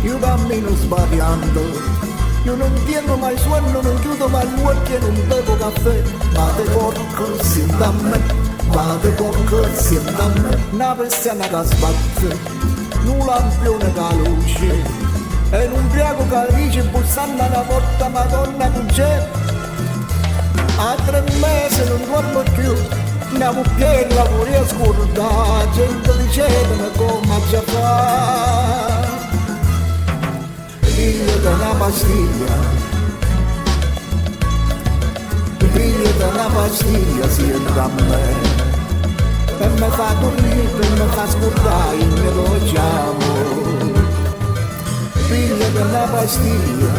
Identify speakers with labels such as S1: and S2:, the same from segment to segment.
S1: io cammino sbagliando, io non pieno mai suono, non chiudo mai gli occhi e non bevo caffè, ma te porco insieme a me, ma te porco insieme a me, una persiana che sbatte, un lampione che luce, e un ubriaco che dice bussando alla porta, Madonna non c'è, a 3 mesi non dormo più, andiamo pieni lavori a scordare, gente dicevano come già fa. Figlio da una pastiglia, figlio da una pastiglia siete a me, per me fa dormire, per me fa scordare il mio diciamo. Figlio da una pastiglia,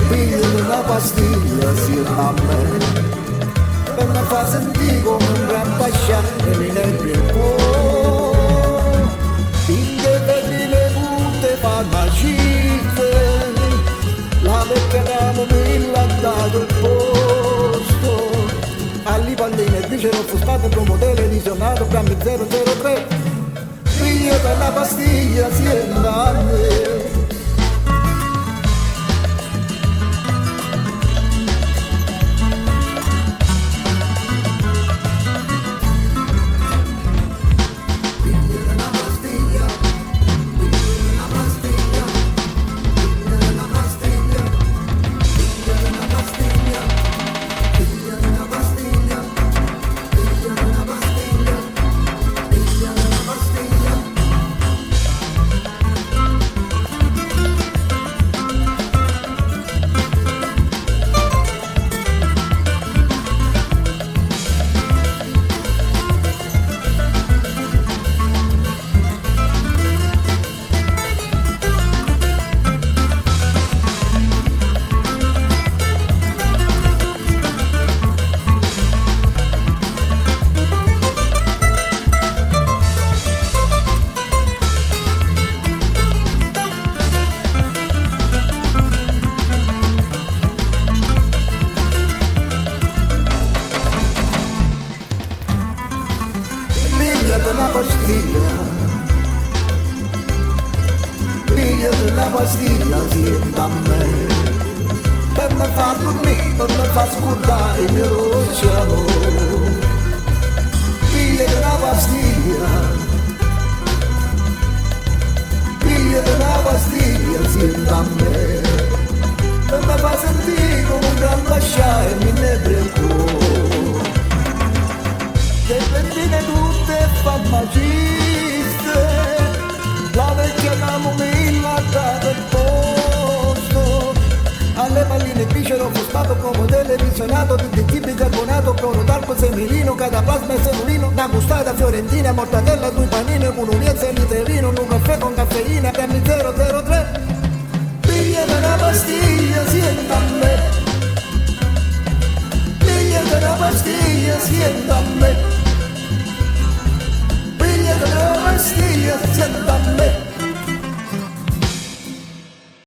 S1: figlio da una pastiglia siete a me, per me fa sentire come un gran pascià e mi nervi il cuore. Figlio di le punte farmaciste, la vecchia camomilla ha dato il posto, alle palline dice lo stato come televisionato, cambi 003, figlio per la pastiglia siete a me. Una pastiglia, figlio della pastiglia siete a me, per me fa dormire, per me fa scordare il mio oceano. Figlio della pastiglia, figlio della pastiglia siete a me, per me fa sentire come un gran pascià e mi nebri il cuore. Le bambine tutte farmaciste, la vecchia camomilla ha dato il posto, alle palline bicero fustato come televisionato, tutti i tipi carbonato, cloro d'alco, semilino, cataplasma e semolino, una gustata fiorentina, mortadella, due